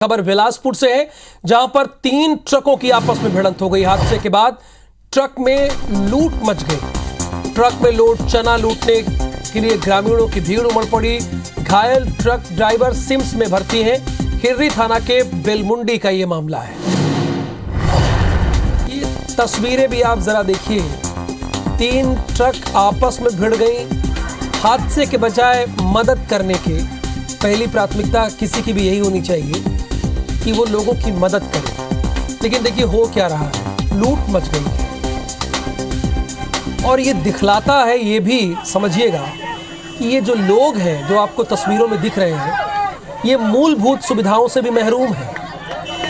खबर बिलासपुर से है, जहां पर 3 ट्रकों की आपस में भिड़ंत हो गई। हादसे के बाद ट्रक में लूट मच गई। ट्रक में लोड चना लूटने के लिए ग्रामीणों की भीड़ उमड़ पड़ी। घायल ट्रक ड्राइवर सिम्स में भर्ती है। खिर्री थाना के बेलमुंडी का यह मामला है। ये तस्वीरें भी आप जरा देखिए। 3 ट्रक आपस में भिड़ गई। हादसे के बजाय मदद करने के पहली प्राथमिकता किसी की भी यही होनी चाहिए कि वो लोगों की मदद करे, लेकिन देखिए हो क्या रहा है, लूट मच गई है। और ये दिखलाता है, ये भी समझिएगा कि ये जो लोग हैं जो आपको तस्वीरों में दिख रहे हैं, ये मूलभूत सुविधाओं से भी महरूम हैं।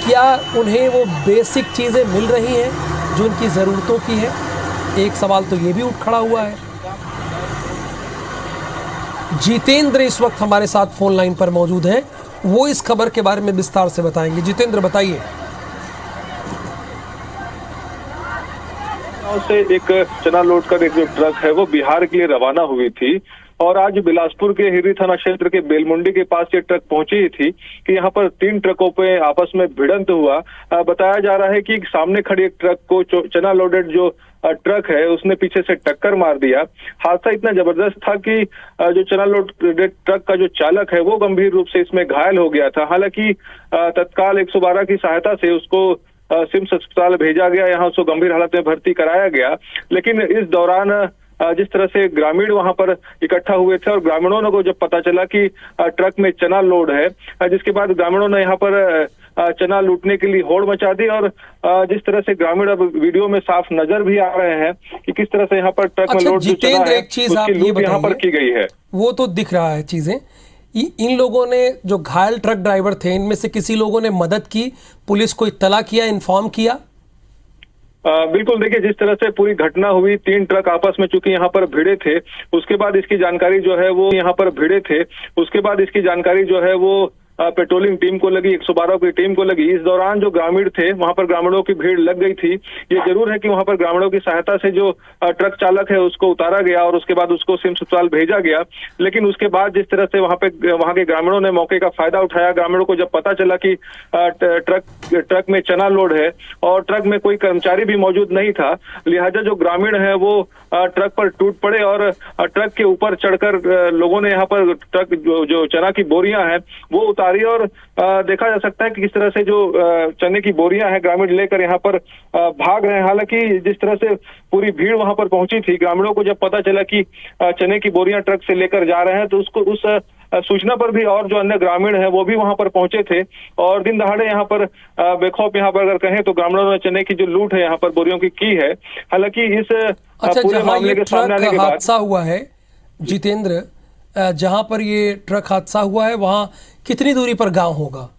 क्या उन्हें वो बेसिक चीज़ें मिल रही हैं जो उनकी ज़रूरतों की है? एक सवाल तो ये भी उठ खड़ा हुआ है। जितेंद्र इस वक्त हमारे साथ फोन लाइन पर मौजूद हैं। वो इस खबर के बारे में विस्तार से बताएंगे। जितेंद्र, बताइए। से एक चना लोड कर एक जो ट्रक है वो बिहार के लिए रवाना हुई थी और आज बिलासपुर के हिर्री थाना क्षेत्र के बेलमुंडी के पास ये ट्रक पहुंची थी कि यहाँ पर 3 ट्रकों पे आपस में भिड़ंत हुआ। बताया जा रहा है कि सामने खड़ी एक ट्रक को चना लोडेड जो ट्रक है उसने पीछे से टक्कर मार दिया। हादसा इतना जबरदस्त था कि जो चना लोडेड ट्रक का जो चालक है वो गंभीर रूप से इसमें घायल हो गया था। हालांकि तत्काल 112 की सहायता से उसको सिम्स अस्पताल भेजा गया, यहाँ उसको गंभीर हालत में भर्ती कराया गया। लेकिन इस दौरान जिस तरह से ग्रामीण वहां पर इकट्ठा हुए थे और ग्रामीणों को जब पता चला कि ट्रक में चना लोड है, जिसके बाद ग्रामीणों ने यहाँ पर चना लूटने के लिए होड़ मचा दी। और जिस तरह से ग्रामीण अब वीडियो में साफ नजर भी आ रहे हैं कि किस तरह से यहाँ पर ट्रक में लोड जितेंद्र, एक चीज आप ये बताइए, यहाँ पर की गई है। वो तो दिख रहा है चीजें। इन लोगों ने, जो घायल ट्रक ड्राइवर थे, इनमें से किसी लोगों ने मदद की, पुलिस को इत्तला किया, इन्फॉर्म किया? बिल्कुल, देखिए जिस तरह से पूरी घटना हुई, 3 ट्रक आपस में चूंकि यहाँ पर भिड़े थे, उसके बाद इसकी जानकारी जो है वो यहाँ पर भिड़े थे, उसके बाद इसकी जानकारी जो है वो पेट्रोलिंग टीम को लगी, 112 की टीम को लगी। इस दौरान जो ग्रामीण थे वहां पर ग्रामीणों की भीड़ लग गई थी। ये जरूर है कि वहां पर ग्रामीणों की सहायता से जो ट्रक चालक है उसको उतारा गया और उसके बाद उसको सिम्स अस्पताल भेजा गया। लेकिन उसके बाद जिस तरह से वहां के ग्रामीणों ने मौके का फायदा उठाया, ग्रामीणों को जब पता चला कि ट्रक में चना लोड है और ट्रक में कोई कर्मचारी भी मौजूद नहीं था, लिहाजा जो ग्रामीण है वो ट्रक पर टूट पड़े और ट्रक के ऊपर चढ़कर लोगों ने यहाँ पर ट्रक जो चना की बोरियां हैं वो उतारी। और देखा जा सकता है कि किस तरह से जो चने की बोरियां हैं ग्रामीण लेकर यहाँ पर भाग रहे हैं। हालांकि जिस तरह से पूरी भीड़ वहां पर पहुंची थी, ग्रामीणों को जब पता चला कि चने की बोरियां ट्रक से लेकर जा रहे हैं तो उसको उस सूचना पर भी और जो अन्य ग्रामीण हैं वो भी वहां पर पहुंचे थे और दिन दहाड़े यहाँ पर बेखौफ, यहाँ पर अगर कहें तो ग्रामीणों ने चने की जो लूट है यहाँ पर बोरियों की है। हालांकि इस पूरे मामले के सामने आने के बाद हादसा हुआ है, जितेंद्र, जहां पर ये ट्रक हादसा हुआ है वहां कितनी दूरी पर गांव होगा?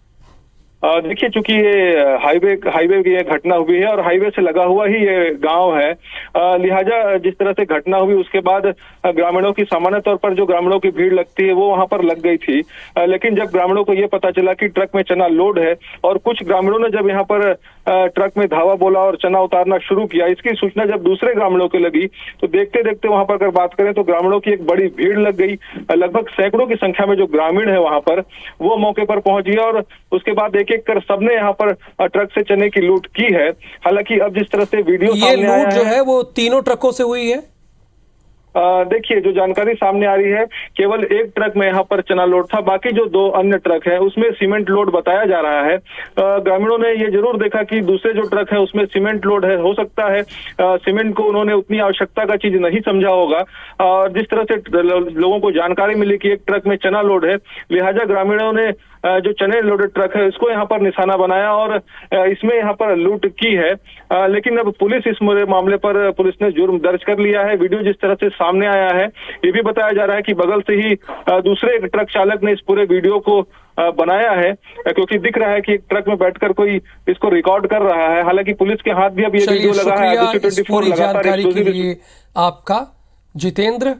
देखिए, चूंकि ये हाईवे की ये घटना हुई है और हाईवे से लगा हुआ ही ये गांव है, लिहाजा जिस तरह से घटना हुई उसके बाद ग्रामीणों की सामान्य तौर पर जो ग्रामीणों की भीड़ लगती है वो वहां पर लग गई थी। लेकिन जब ग्रामीणों को ये पता चला कि ट्रक में चना लोड है और कुछ ग्रामीणों ने जब यहाँ पर ट्रक में धावा बोला और चना उतारना शुरू किया, इसकी सूचना जब दूसरे ग्रामीणों को लगी तो देखते देखते वहां पर अगर बात करें तो ग्रामीणों की एक बड़ी भीड़ लग गई। लगभग सैकड़ों की संख्या में जो ग्रामीण है वहां पर वो मौके पर पहुंच गया और उसके बाद एक एक कर सबने यहाँ पर ट्रक से चने की लूट की है। हालांकि अब जिस तरह से वीडियो सामने आया है, जो है वो 3 ट्रकों से हुई है। देखिए, जो जानकारी सामने आ रही है केवल एक ट्रक में यहाँ पर चना लोड था, बाकी जो 2 अन्य ट्रक है उसमें सीमेंट लोड बताया जा रहा है। ग्रामीणों ने ये जरूर देखा कि दूसरे जो ट्रक है उसमें सीमेंट लोड है, हो सकता है सीमेंट को उन्होंने उतनी आवश्यकता का चीज नहीं समझा होगा। और जिस तरह से लोगों को जानकारी मिली कि एक ट्रक में चना लोड है, लिहाजा ग्रामीणों ने जो चने लोडेड ट्रक है इसको यहाँ पर निशाना बनाया और इसमें यहाँ पर लूट की है। लेकिन अब पुलिस इस मामले पर पुलिस ने जुर्म दर्ज कर लिया है। वीडियो जिस तरह से सामने आया है ये भी बताया जा रहा है कि बगल से ही दूसरे एक ट्रक चालक ने इस पूरे वीडियो को बनाया है, क्योंकि दिख रहा है कि एक ट्रक में बैठकर कोई इसको रिकॉर्ड कर रहा है। हालांकि पुलिस के हाथ भी अब ये वीडियो लगा है। जानकारी के लिए आपका जितेंद्र।